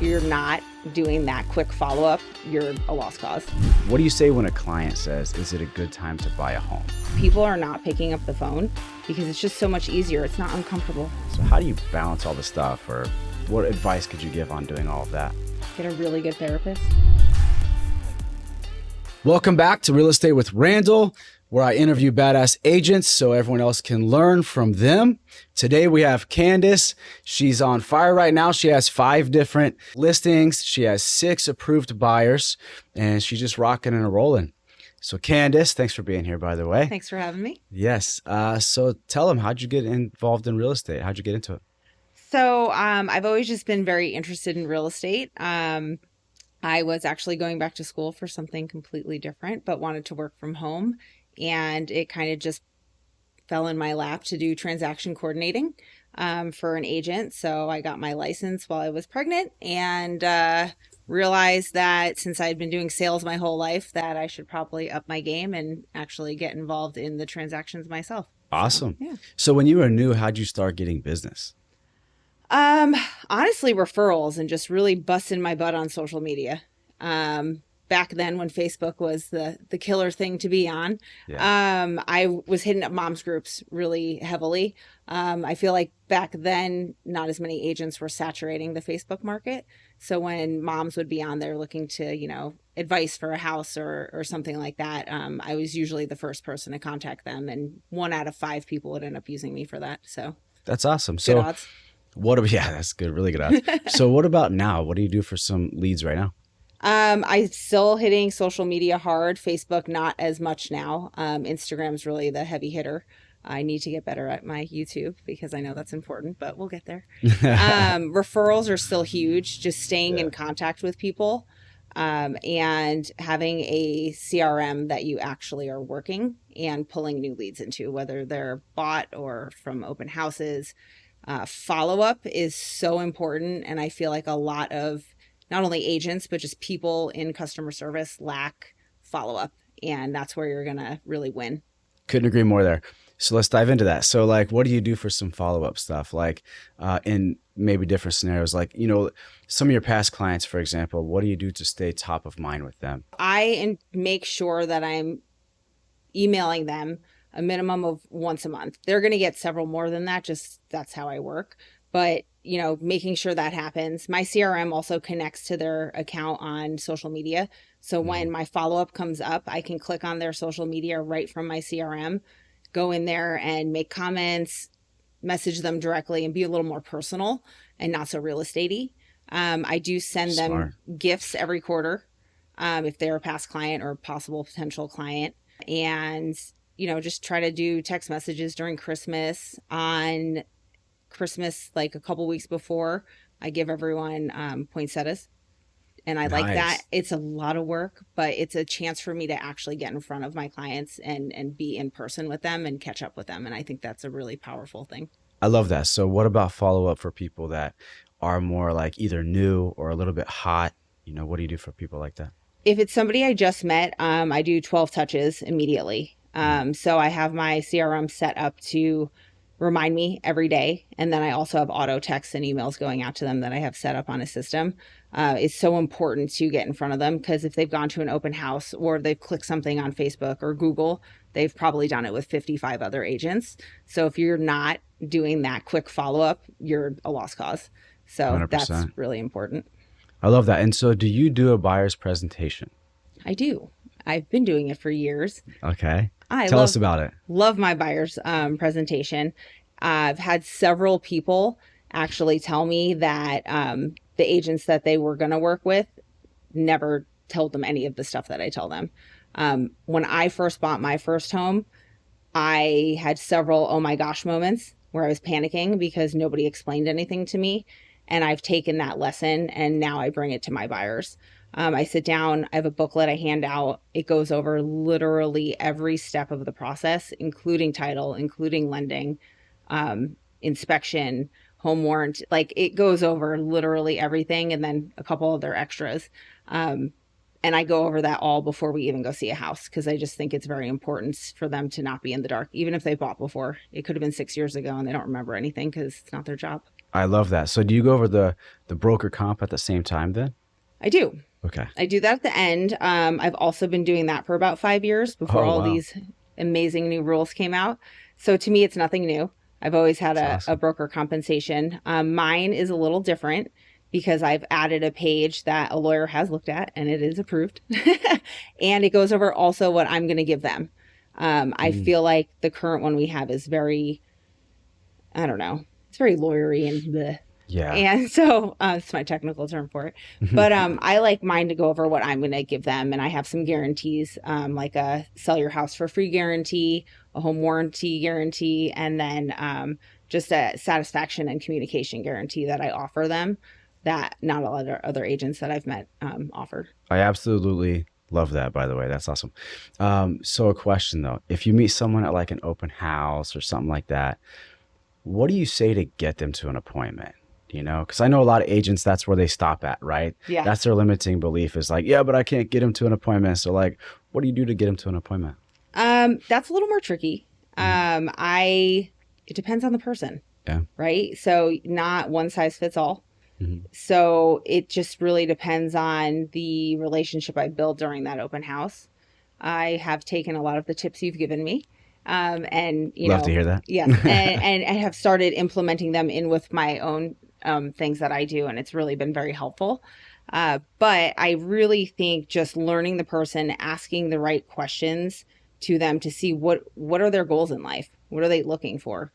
you're not doing that quick follow-up, you're a lost cause. What do you say when a client says, is it a good time to buy a home? People are not picking up the phone because it's just so much easier. It's not uncomfortable. So how do you balance all this stuff, or what advice could you give on doing all of that? Get a really good therapist. Welcome back to Real Estate with Randall, where I interview badass agents so everyone else can learn from them. Today we have Candice. She's on fire right now. She has 5 different listings. She has 6 approved buyers, and she's just rocking and rolling. So Candice, thanks for being here, by the way. Thanks for having me. Yes. So tell them, how'd you get involved in real estate? How'd you get into it? So I've always just been very interested in real estate. I was actually going back to school for something completely different, but wanted to work from home. And it kind of just fell in my lap to do transaction coordinating for an agent. So I got my license while I was pregnant and realized that since I'd been doing sales my whole life, that I should probably up my game and actually get involved in the transactions myself. Awesome. So, yeah. So when you were new, how'd you start getting business? Honestly, referrals and just really busting my butt on social media. Back then when Facebook was the killer thing to be on, I was hitting up moms groups really heavily. I feel like back then, not as many agents were saturating the Facebook market. So when moms would be on there looking to, advice for a house or something like that, I was usually the first person to contact them. And 1 out of 5 people would end up using me for that. So that's awesome. Good So odds. that's good. Really good odds. So what about now? What do you do for some leads right now? I'm still hitting social media hard. Facebook, not as much now. Instagram's really the heavy hitter. I need to get better at my YouTube because I know that's important, but we'll get there. Referrals are still huge. Just staying in contact with people and having a CRM that you actually are working and pulling new leads into, whether they're bought or from open houses. Follow-up is so important. And I feel like a lot of not only agents, but just people in customer service lack follow-up. And that's where you're going to really win. Couldn't agree more there. So let's dive into that. So what do you do for some follow-up stuff? In maybe different scenarios, some of your past clients, for example, what do you do to stay top of mind with them? I make sure that I'm emailing them a minimum of once a month. They're going to get several more than that. Just that's how I work. But, making sure that happens. My CRM also connects to their account on social media. So when my follow-up comes up, I can click on their social media right from my CRM, go in there and make comments, message them directly and be a little more personal and not so real estate-y. I do send them gifts every quarter if they're a past client or a possible potential client. And just try to do text messages during Christmas. On Christmas, like a couple weeks before, I give everyone poinsettias. And I like that. It's a lot of work, but it's a chance for me to actually get in front of my clients and be in person with them and catch up with them. And I think that's a really powerful thing. I love that. So what about follow-up for people that are more like either new or a little bit hot? What do you do for people like that? If it's somebody I just met, I do 12 touches immediately. So I have my CRM set up to remind me every day. And then I also have auto texts and emails going out to them that I have set up on a system. It's so important to get in front of them because if they've gone to an open house or they've clicked something on Facebook or Google, they've probably done it with 55 other agents. So if you're not doing that quick follow-up, you're a lost cause. So 100%. That's really important. I love that. And so do you do a buyer's presentation? I do. I've been doing it for years. Okay. Tell us about it. Love my buyer's presentation. I've had several people actually tell me that the agents that they were going to work with never told them any of the stuff that I tell them. When I first bought my first home, I had several oh my gosh moments where I was panicking because nobody explained anything to me. And I've taken that lesson and now I bring it to my buyers. I sit down, I have a booklet I hand out. It goes over literally every step of the process, including title, including lending, inspection, home warrant. It goes over literally everything and then a couple other extras. And I go over that all before we even go see a house because I just think it's very important for them to not be in the dark. Even if they bought before, it could have been 6 years ago and they don't remember anything because it's not their job. I love that. So do you go over the broker comp at the same time then? I do. Okay. I do that at the end. I've also been doing that for about 5 years before Oh, all wow. these amazing new rules came out. So to me, it's nothing new. I've always had That's a awesome. broker compensation. Mine is a little different because I've added a page that a lawyer has looked at and it is approved. And it goes over also what I'm going to give them. I Mm, feel like the current one we have is very, I don't know, it's very lawyery and bleh. yeah. And so it's my technical term for it. But I like mine to go over what I'm going to give them. And I have some guarantees, like a sell your house for free guarantee, a home warranty guarantee, and then just a satisfaction and communication guarantee that I offer them that not a lot of other agents that I've met offer. I absolutely love that, by the way. That's awesome. So a question though, if you meet someone at like an open house or something like that, what do you say to get them to an appointment? You know, because I know a lot of agents, that's where they stop at, right? Yeah. That's their limiting belief is like, yeah, but I can't get them to an appointment. So like, what do you do to get them to an appointment? That's a little more tricky. Mhm. It depends on the person, Yeah. right? So not one size fits all. Mhm. So it just really depends on the relationship I build during that open house. I have taken a lot of the tips you've given me. And Love to hear yes, that. and I have started implementing them in with my own things that I do, and it's really been very helpful. But I really think just learning the person, asking the right questions to them to see what are their goals in life, what are they looking for.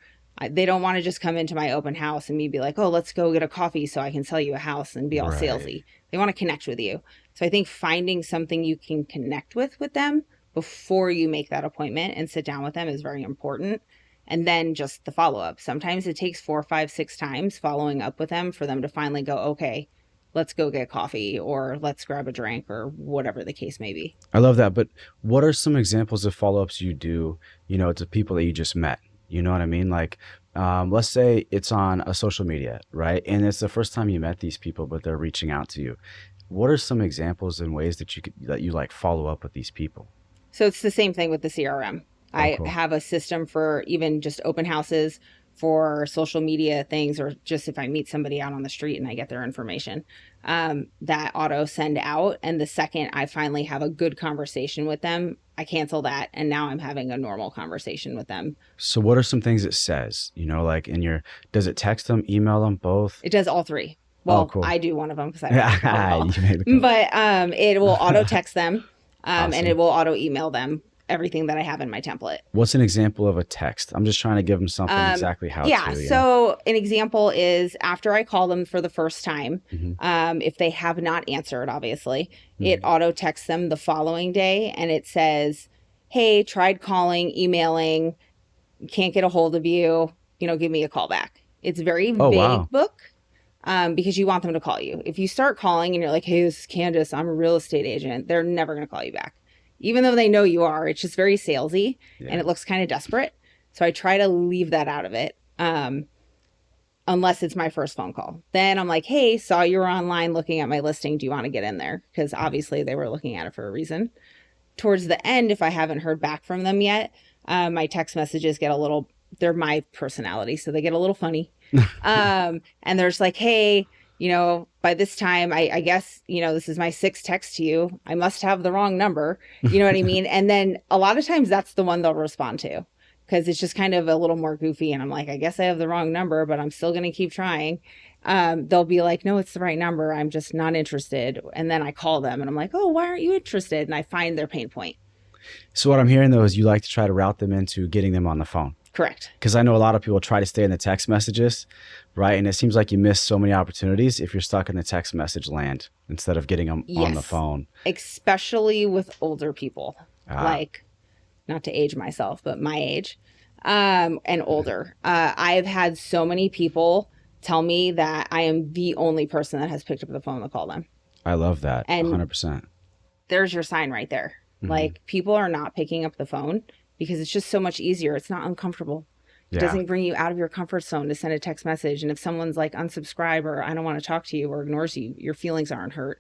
They don't want to just come into my open house and me be like, oh, let's go get a coffee so I can sell you a house and be all Right. salesy. They want to connect with you. So I think finding something you can connect with them before you make that appointment and sit down with them is very important. And then just the follow up. Sometimes it takes 4, 5, 6 times following up with them for them to finally go, okay, let's go get coffee or let's grab a drink or whatever the case may be. I love that. But what are some examples of follow-ups you do, you know, to people that you just met? You know what I mean? Like, let's say it's on a social media, right? And it's the first time you met these people, but they're reaching out to you. What are some examples and ways that you like follow up with these people? So it's the same thing with the CRM. Oh, I cool. have a system for even just open houses for social media things, or just if I meet somebody out on the street and I get their information, that auto send out. And the second I finally have a good conversation with them, I cancel that. And now I'm having a normal conversation with them. So what are some things it says? You know, like in your, does it text them, email them, both? It does all three. Oh, Well, cool. I do one of them because I make the phone call, You made the call. but it will auto text them, and it Awesome. will auto email them everything that I have in my template. What's an example of a text? I'm just trying to give them something Um, exactly how yeah. to, you know? So an example is after I call them for the first time, Hmm. if they have not answered, obviously, it Hmm. auto texts them the following day and it says, hey, tried calling, emailing, can't get a hold of you, give me a call back. It's very Oh, vague wow. book because you want them to call you. If you start calling and you're like, hey, this is Candice, I'm a real estate agent, they're never going to call you back. Even though they know you are, it's just very salesy and Yeah. it looks kind of desperate. So I try to leave that out of it. Unless it's my first phone call. Then I'm like, hey, saw you were online looking at my listing. Do you want to get in there? Because obviously they were looking at it for a reason. Towards the end, if I haven't heard back from them yet, my text messages get a little, they're my personality. So they get a little funny. And they're just like, hey, by this time, I guess, this is my sixth text to you. I must have the wrong number. You know what I mean? And then a lot of times that's the one they'll respond to because it's just kind of a little more goofy. And I'm like, I guess I have the wrong number, but I'm still going to keep trying. They'll be like, no, it's the right number. I'm just not interested. And then I call them and I'm like, oh, why aren't you interested? And I find their pain point. So what I'm hearing though is you like to try to route them into getting them on the phone. Correct. Because I know a lot of people try to stay in the text messages, right? And it seems like you miss so many opportunities if you're stuck in the text message land instead of getting them on the Yes. phone. Especially with older people, Ah, like not to age myself, but my age, and older. I've had so many people tell me that I am the only person that has picked up the phone to call them. I love that. And 100%. there's your sign right there. Hmm. Like people are not picking up the phone because it's just so much easier. It's not uncomfortable. It Yeah. doesn't bring you out of your comfort zone to send a text message. And if someone's like unsubscribe or I don't want to talk to you or ignores you, your feelings aren't hurt.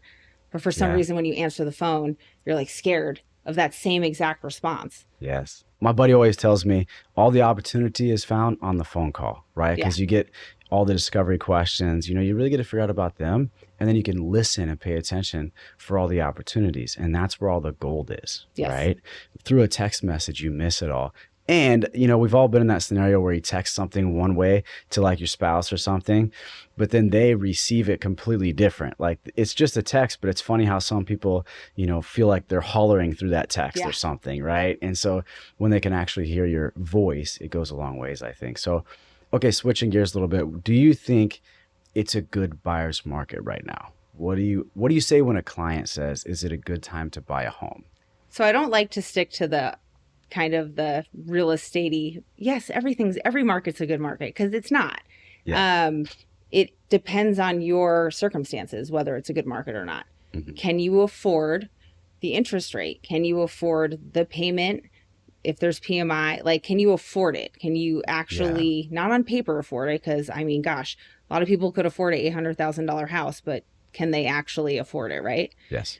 But for some Yeah. reason, when you answer the phone, you're like scared. of that same exact response. Yes. My buddy always tells me all the opportunity is found on the phone call, right? Yeah. Because you get all the discovery questions, you really get to figure out about them. And then you can listen and pay attention for all the opportunities. And that's where all the gold is, Yes. right? Through a text message, you miss it all. And, we've all been in that scenario where you text something one way to like your spouse or something, but then they receive it completely different. Like it's just a text, but it's funny how some people, feel like they're hollering through that text or something, right? And so when they can actually hear your voice, it goes a long ways, I think. So, okay, switching gears a little bit, do you think it's a good buyer's market right now? What do you say when a client says, is it a good time to buy a home? So I don't like to stick to the kind of the real estate-y, yes, every market's a good market, because it's not. Yeah. It depends on your circumstances, whether it's a good market or not. Mm-hmm. Can you afford the interest rate? Can you afford the payment? If there's PMI, like, can you afford it? Can you actually, not on paper, afford it? Because, gosh, a lot of people could afford an $800,000 house, but can they actually afford it, right? Yes.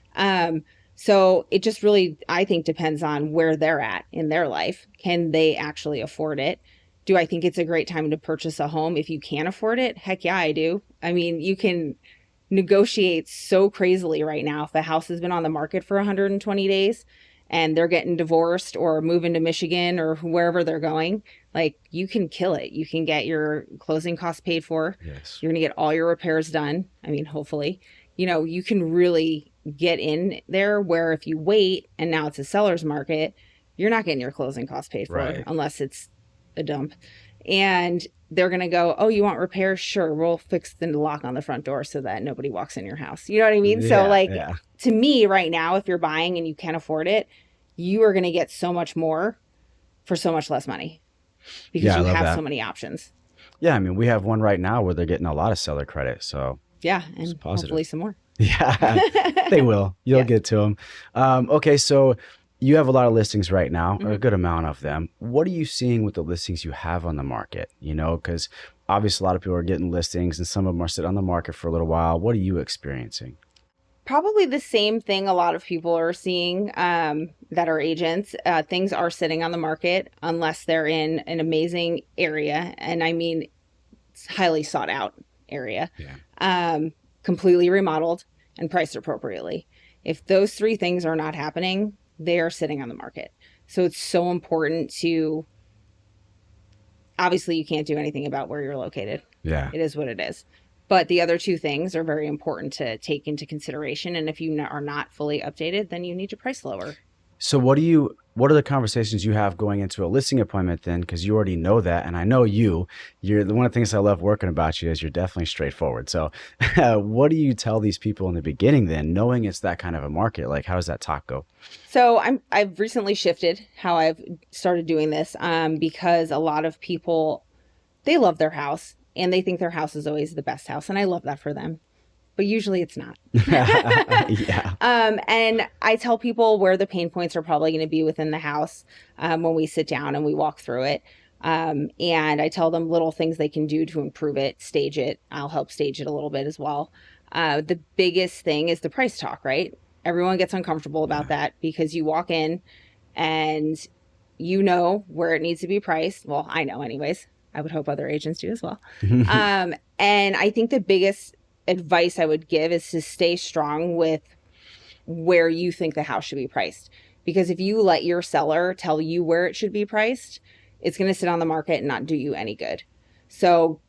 So it just really, I think, depends on where they're at in their life. Can they actually afford it? Do I think it's a great time to purchase a home if you can't afford it? Heck yeah, I do. You can negotiate so crazily right now. If a house has been on the market for 120 days and they're getting divorced or moving to Michigan or wherever they're going, like, you can kill it. You can get your closing costs paid for. Yes. You're going to get all your repairs done. Hopefully, you can really get in there, where if you wait and now it's a seller's market, you're not getting your closing costs paid for, right, unless it's a dump. And they're going to go, oh, you want repairs? Sure. We'll fix the lock on the front door so that nobody walks in your house. You know what I mean? Yeah, to me right now, if you're buying and you can't afford it, you are going to get so much more for so much less money, because you have so many options. Yeah. We have one right now where they're getting a lot of seller credit. So yeah. And hopefully some more. Yeah, they will. You'll get to them. Okay. So you have a lot of listings right now, or a good amount of them. What are you seeing with the listings you have on the market? Because obviously a lot of people are getting listings and some of them are sitting on the market for a little while. What are you experiencing? Probably the same thing a lot of people are seeing, that are agents. Things are sitting on the market unless they're in an amazing area. And it's highly sought out area. Yeah. Completely remodeled and priced appropriately. If those three things are not happening, they are sitting on the market. So it's so important to, obviously you can't do anything about where you're located. Yeah. It is what it is. But the other two things are very important to take into consideration. And if you are not fully updated, then you need to price lower. So what are the conversations you have going into a listing appointment then? Because you already know that. And I know you're one of the things I love working about you is you're definitely straightforward. So what do you tell these people in the beginning then, knowing it's that kind of a market? Like, how does that talk go? So I've recently shifted how I've started doing this, because a lot of people, they love their house and they think their house is always the best house. And I love that for them. But usually it's not. Yeah. And I tell people where the pain points are probably going to be within the house, when we sit down and we walk through it. And I tell them little things they can do to improve it, stage it. I'll help stage it a little bit as well. The biggest thing is the price talk, right? Everyone gets uncomfortable about that, because you walk in and you know where it needs to be priced. Well, I know anyways. I would hope other agents do as well. And I think the biggest advice I would give is to stay strong with where you think the house should be priced. Because if you let your seller tell you where it should be priced, it's going to sit on the market and not do you any good. So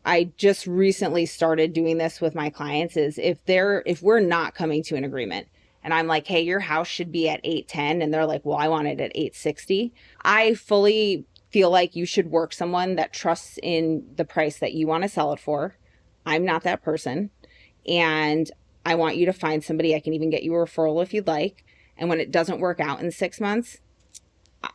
I just recently started doing this with my clients, is if we're not coming to an agreement and I'm like, hey, your house should be at 810, and they're like, well, I want it at 860. I fully feel like you should work someone that trusts in the price that you want to sell it for. I'm not that person. And I want you to find somebody. I can even get you a referral if you'd like. And when it doesn't work out in 6 months,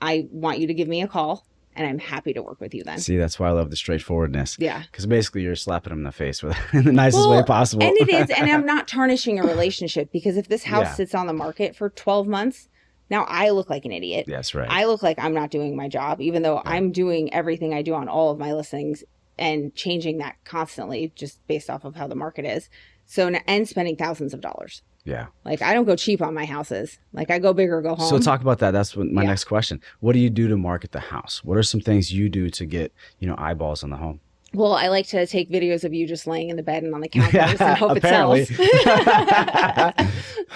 I want you to give me a call, and I'm happy to work with you then. See, that's why I love the straightforwardness. Yeah. Because basically you're slapping them in the face with in the nicest way possible. And it is. And I'm not tarnishing a relationship, because if this house sits on the market for 12 months, now I look like an idiot. That's right. I look like I'm not doing my job, even though I'm doing everything I do on all of my listings and changing that constantly just based off of how the market is. So, and spending thousands of dollars. Yeah. Like, I don't go cheap on my houses. Like, I go big or go home. So talk about that. That's what my next question. What do you do to market the house? What are some things you do to get, eyeballs on the home? Well, I like to take videos of you just laying in the bed and on the counters and hope apparently. it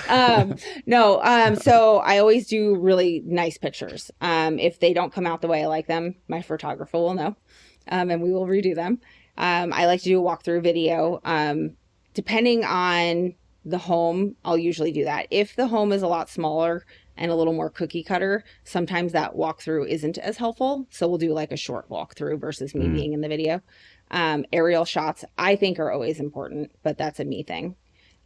sells. So I always do really nice pictures. If they don't come out the way I like them, my photographer will know, and we will redo them. I like to do a walkthrough video. Depending on the home, I'll usually do that. If the home is a lot smaller and a little more cookie cutter, sometimes that walkthrough isn't as helpful. So we'll do like a short walkthrough versus me being in the video. Aerial shots, I think, are always important, but that's a me thing.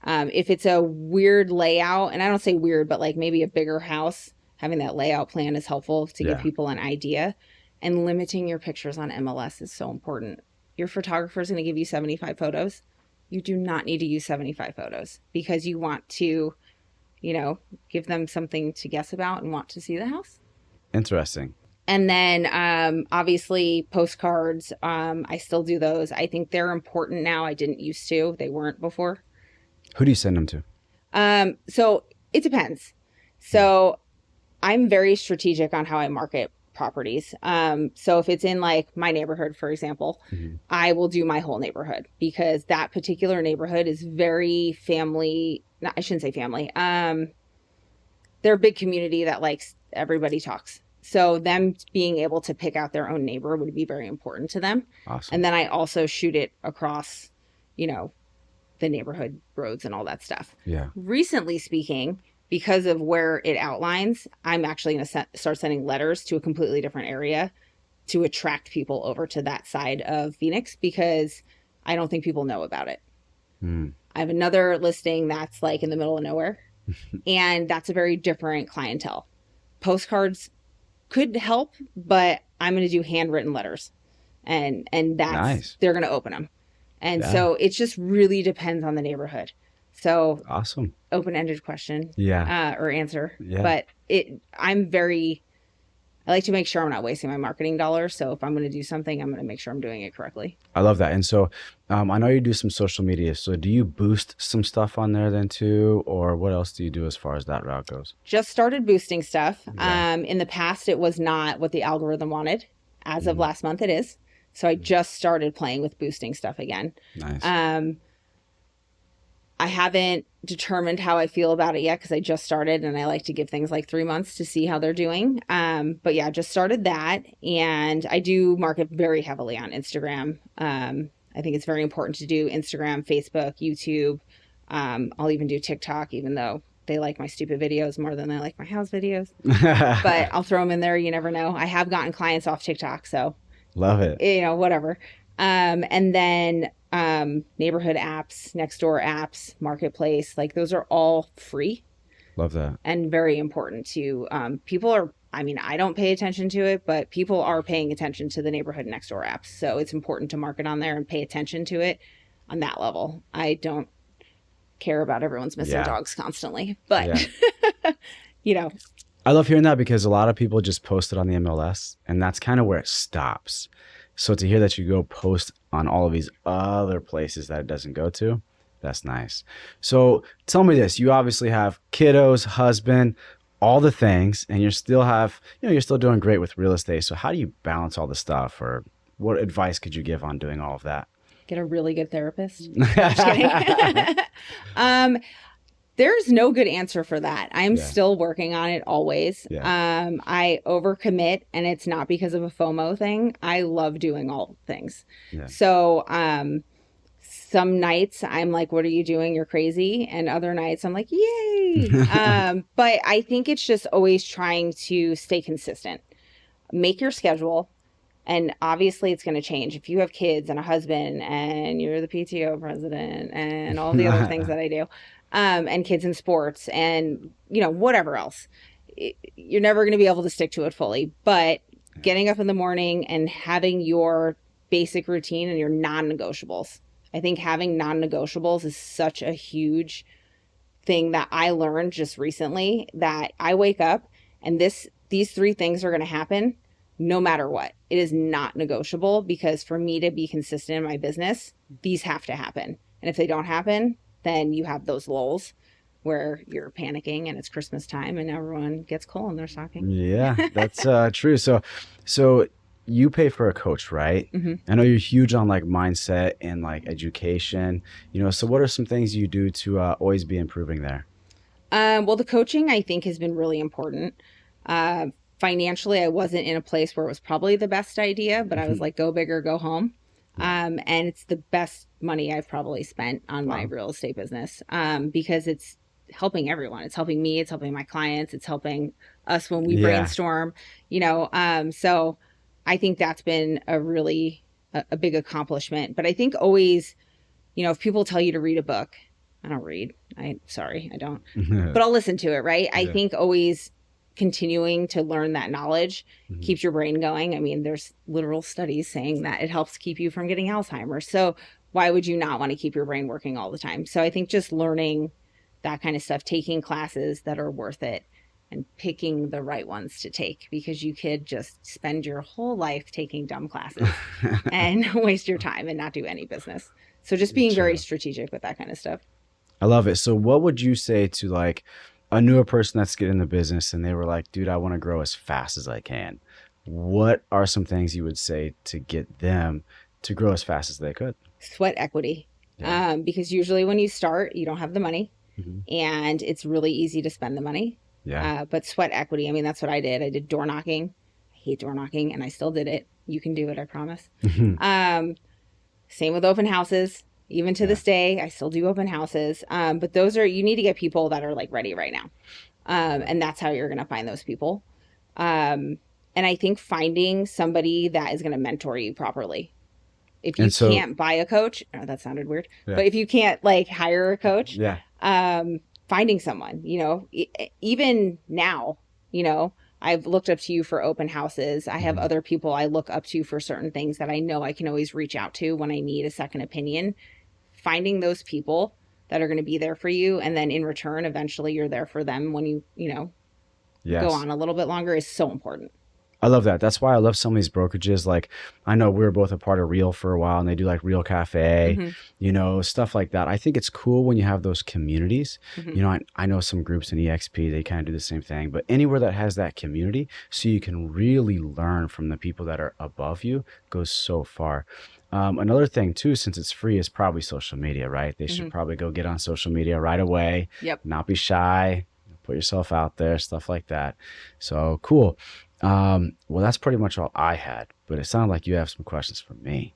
If it's a weird layout, and I don't say weird, but like maybe a bigger house, having that layout plan is helpful to give people an idea. And limiting your pictures on MLS is so important. Your photographer is going to give you 75 photos. You do not need to use 75 photos because you want to, give them something to guess about and want to see the house. Interesting. And then obviously postcards, I still do those. I think they're important now. I didn't used to. They weren't before. Who do you send them to? So it depends. So I'm very strategic on how I market properties. So if it's in like my neighborhood, for example, I will do my whole neighborhood because that particular neighborhood is very family. I shouldn't say family. They're a big community that likes everybody talks. So them being able to pick out their own neighbor would be very important to them. Awesome. And then I also shoot it across, the neighborhood roads and all that stuff. Yeah. Recently speaking, because of where it outlines, I'm actually going to start sending letters to a completely different area to attract people over to that side of Phoenix because I don't think people know about it. I have another listing that's like in the middle of nowhere, and that's a very different clientele. Postcards could help, but I'm going to do handwritten letters, and that's nice. They're going to open them. And so it just really depends on the neighborhood. So awesome. Open-ended question. Or answer. Yeah. But I like to make sure I'm not wasting my marketing dollars. So if I'm going to do something, I'm going to make sure I'm doing it correctly. I love that. And so I know you do some social media. So do you boost some stuff on there then too? Or what else do you do as far as that route goes? Just started boosting stuff. In the past, it was not what the algorithm wanted. As of last month, it is. So I just started playing with boosting stuff again. Nice. I haven't determined how I feel about it yet because I just started and I like to give things like 3 months to see how they're doing. But yeah, just started that. And I do market very heavily on Instagram. I think it's very important to do Instagram, Facebook, YouTube. I'll even do TikTok, even though they like my stupid videos more than they like my house videos. But I'll throw them in there. You never know. I have gotten clients off TikTok, so love it. Whatever. And then neighborhood apps, next door apps, marketplace, like those are all free. Love that. And very important to I don't pay attention to it, but people are paying attention to the neighborhood next door apps. So it's important to market on there and pay attention to it on that level. I don't care about everyone's missing dogs constantly, but I love hearing that because a lot of people just post it on the MLS and that's kind of where it stops. So to hear that you go post on all of these other places that it doesn't go to, that's nice. So tell me this, you obviously have kiddos, husband, all the things, and you're still doing great with real estate. So how do you balance all the stuff, or what advice could you give on doing all of that? Get a really good therapist. Just kidding. There's no good answer for that. I'm still working on it always. I overcommit, and it's not because of a FOMO thing. I love doing all things. So some nights I'm like, what are you doing? You're crazy. And other nights I'm like, yay. But I think it's just always trying to stay consistent. Make your schedule. And obviously it's going to change. If you have kids and a husband and you're the PTO president and all the other things that I do, and kids in sports and, whatever else, you're never going to be able to stick to it fully. But getting up in the morning and having your basic routine and your non-negotiables. I think having non-negotiables is such a huge thing that I learned just recently, that I wake up and these 3 things are going to happen no matter what. It is not negotiable, because for me to be consistent in my business, these have to happen. And if they don't happen, then you have those lulls where you're panicking and it's Christmas time and everyone gets coal in their stocking. Yeah, that's true. So you pay for a coach, right? Hmm. I know you're huge on like mindset and like education, so what are some things you do to always be improving there? Well, the coaching I think has been really important. Uh, Financially, I wasn't in a place where it was probably the best idea, but I was like, go big or go home. Yeah. And it's the best money I've probably spent on my Wow. real estate business, because it's helping everyone. It's helping me. It's helping my clients. It's helping us when we Yeah. brainstorm. So I think that's been a big accomplishment. But I think always, if people tell you to read a book, I don't read. Sorry, I don't. But I'll listen to it, right? I Yeah. think always continuing to learn that knowledge Mhm. keeps your brain going. I mean, there's literal studies saying that it helps keep you from getting Alzheimer's. So why would you not want to keep your brain working all the time? So I think just learning that kind of stuff, taking classes that are worth it and picking the right ones to take, because you could just spend your whole life taking dumb classes and waste your time and not do any business. So just being very True. strategic with that kind of stuff. I love it. So what would you say to like a newer person that's getting in the business and they were like, dude, I want to grow as fast as I can? What are some things you would say to get them to grow as fast as they could? Sweat equity. Yeah. Because usually when you start, you don't have the money Hmm. and it's really easy to spend the money. Yeah. But sweat equity, I mean, that's what I did. I did door knocking. I hate door knocking and I still did it. You can do it, I promise. Um, Same with open houses. Even to Yeah. this day, I still do open houses. But you need to get people that are like ready right now. And that's how you're going to find those people. And I think finding somebody that is going to mentor you properly. If you And so, can't buy a coach, oh, that sounded weird, yeah. but if you can't like hire a coach, Yeah. finding someone, even now, I've looked up to you for open houses. I have Mhm. other people I look up to for certain things that I know I can always reach out to when I need a second opinion. Finding those people that are going to be there for you. And then in return, eventually you're there for them when go Yes. on a little bit longer is so important. I love that. That's why I love some of these brokerages. Like, I know we were both a part of Real for a while, and they do like Real Cafe, Hmm. stuff like that. I think it's cool when you have those communities. Hmm. I know some groups in EXP, they kind of do the same thing, but anywhere that has that community, so you can really learn from the people that are above you, goes so far. Another thing too, since it's free, is probably social media, right? They should Hmm. probably go get on social media right away, Yep. not be shy, put yourself out there, stuff like that. So cool. Well, that's pretty much all I had, but it sounded like you have some questions for me.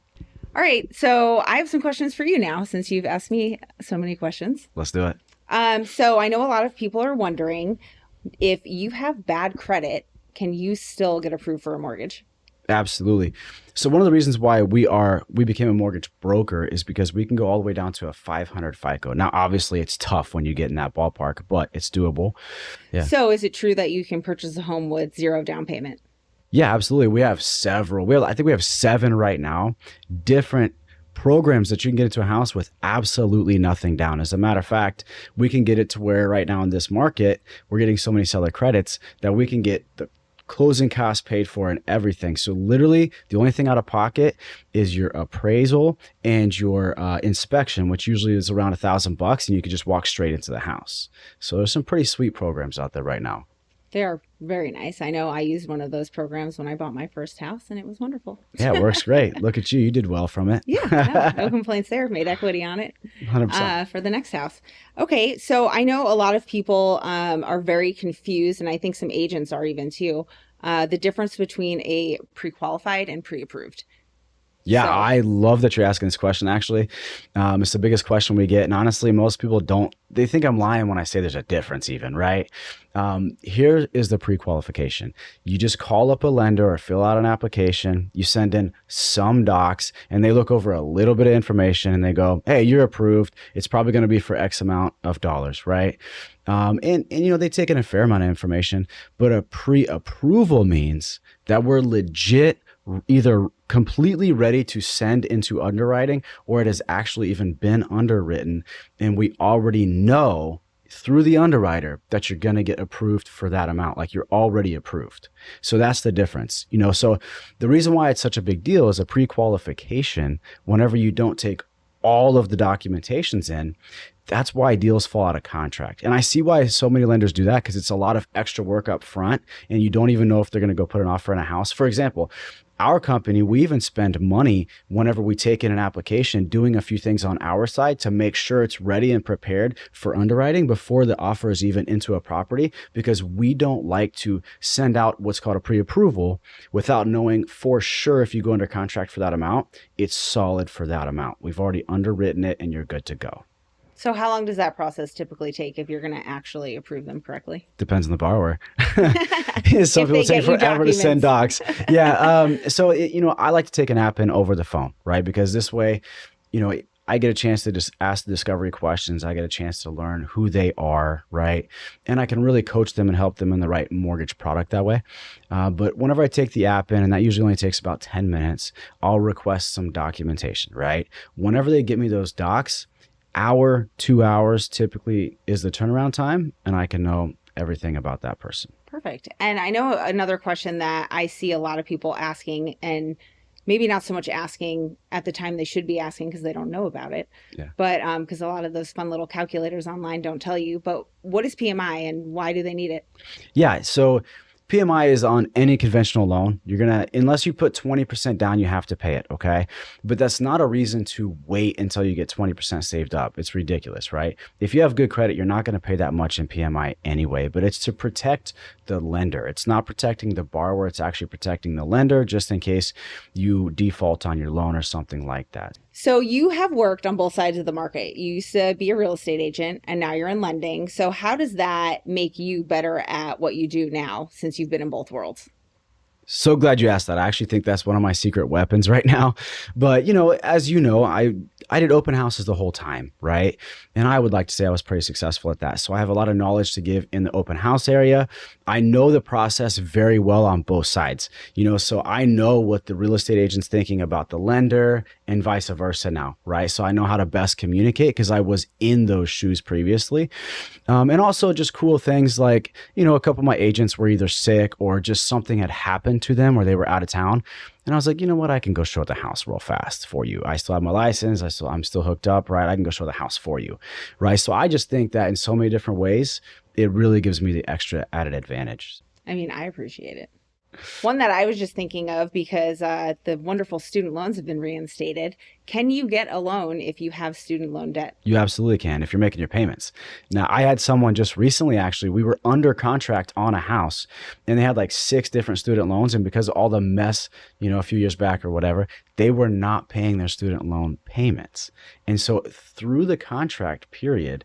All right. So I have some questions for you now, since you've asked me so many questions. Let's do it. So I know a lot of people are wondering, if you have bad credit, can you still get approved for a mortgage? Absolutely. So one of the reasons why we became a mortgage broker is because we can go all the way down to a 500 FICO. Now, obviously, it's tough when you get in that ballpark, but it's doable. Yeah. So is it true that you can purchase a home with zero down payment? Yeah, absolutely. We have several. I think we have 7 right now, different programs that you can get into a house with absolutely nothing down. As a matter of fact, we can get it to where right now in this market, we're getting so many seller credits that we can get the closing costs paid for and everything. So literally the only thing out of pocket is your appraisal and your inspection, which usually is around $1,000, and you can just walk straight into the house. So there's some pretty sweet programs out there right now. They are very nice. I know I used one of those programs when I bought my first house and it was wonderful. Yeah, it works great. Look at you. You did well from it. Yeah, no complaints there. Made equity on it 100%. for the next house. Okay, so I know a lot of people are very confused, and I think some agents are even too, the difference between a pre-qualified and pre-approved. Yeah, So- I love that you're asking this question, actually. It's the biggest question we get. And honestly, most people they think I'm lying when I say there's a difference even, right? Here is the pre-qualification. You just call up a lender or fill out an application. You send in some docs and they look over a little bit of information and they go, hey, you're approved. It's probably going to be for X amount of dollars, right? And they take in a fair amount of information, but a pre-approval means that we're legit either completely ready to send into underwriting, or it has actually even been underwritten and we already know through the underwriter that you're going to get approved for that amount. Like, you're already approved. So that's the difference. So the reason why it's such a big deal is a pre-qualification. Whenever you don't take all of the documentations in, that's why deals fall out of contract. And I see why so many lenders do that, because it's a lot of extra work up front and you don't even know if they're going to go put an offer in a house. For example, our company, we even spend money whenever we take in an application doing a few things on our side to make sure it's ready and prepared for underwriting before the offer is even into a property, because we don't like to send out what's called a pre-approval without knowing for sure if you go under contract for that amount, it's solid for that amount. We've already underwritten it and you're good to go. So how long does that process typically take if you're going to actually approve them correctly? Depends on the borrower. Some If people they take get you forever to send documents. docs. Yeah. So, I like to take an app in over the phone, right? Because this way, I get a chance to just ask the discovery questions. I get a chance to learn who they are, right? And I can really coach them and help them in the right mortgage product that way. But whenever I take the app in, and that usually only takes about 10 minutes, I'll request some documentation, right? Whenever they get me those docs, hour, 2 hours typically is the turnaround time, and I can know everything about that person. Perfect. And I know another question that I see a lot of people asking, and maybe not so much asking at the time they should be asking because they don't know about it. Yeah. But because a lot of those fun little calculators online don't tell you. But what is PMI and why do they need it? Yeah. So PMI is on any conventional loan. You're going to, unless you put 20% down, you have to pay it. Okay. But that's not a reason to wait until you get 20% saved up. It's ridiculous, right? If you have good credit, you're not going to pay that much in PMI anyway, but it's to protect the lender. It's not protecting the borrower. It's actually protecting the lender just in case you default on your loan or something like that. So you have worked on both sides of the market. You used to be a real estate agent and now you're in lending. So how does that make you better at what you do now since you've been in both worlds? So glad you asked that. I actually think that's one of my secret weapons right now. But, as you know, I did open houses the whole time, right? And I would like to say I was pretty successful at that. So I have a lot of knowledge to give in the open house area. I know the process very well on both sides, so I know what the real estate agent's thinking about the lender and vice versa now, right? So I know how to best communicate because I was in those shoes previously. And also just cool things like, a couple of my agents were either sick or just something had happened to them or they were out of town. And I was like, you know what? I can go show the house real fast for you. I still have my license. I'm still hooked up, right? I can go show the house for you, right? So I just think that in so many different ways, it really gives me the extra added advantage. I mean, I appreciate it. One that I was just thinking of because the wonderful student loans have been reinstated. Can you get a loan if you have student loan debt? You absolutely can if you're making your payments. Now, I had someone just recently, actually, we were under contract on a house and they had like 6 different student loans. And because of all the mess, a few years back or whatever, they were not paying their student loan payments. And so through the contract period,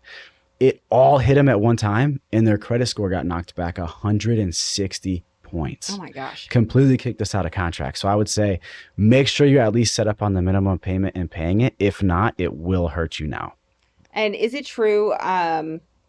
it all hit them at one time and their credit score got knocked back 160 points. Oh my gosh. Completely kicked us out of contract. So I would say make sure you're at least set up on the minimum payment and paying it. If not, it will hurt you now. And is it true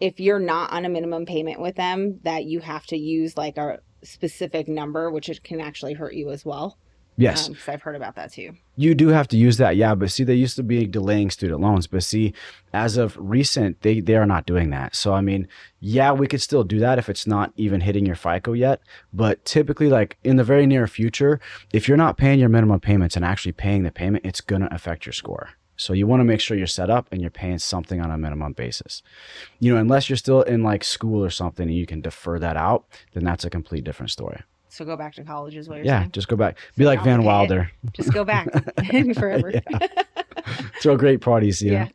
if you're not on a minimum payment with them that you have to use like a specific number, which it can actually hurt you as well? Yes. Because I've heard about that too. You do have to use that. Yeah. But see, they used to be delaying student loans. But see, as of recent, they are not doing that. So, I mean, yeah, we could still do that if it's not even hitting your FICO yet. But typically, like in the very near future, if you're not paying your minimum payments and actually paying the payment, it's going to affect your score. So you want to make sure you're set up and you're paying something on a minimum basis. Unless you're still in like school or something and you can defer that out, then that's a complete different story. So go back to college is what you're saying? Yeah, just go back. Be like Van Wilder. Just go back forever. Throw great parties. Yeah.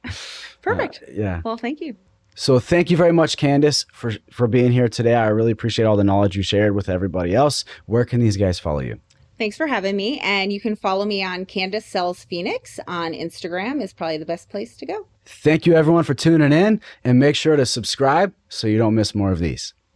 Perfect. Yeah. Well, thank you. So thank you very much, Candice, for being here today. I really appreciate all the knowledge you shared with everybody else. Where can these guys follow you? Thanks for having me. And you can follow me on Candice Sells Phoenix on Instagram is probably the best place to go. Thank you, everyone, for tuning in. And make sure to subscribe so you don't miss more of these.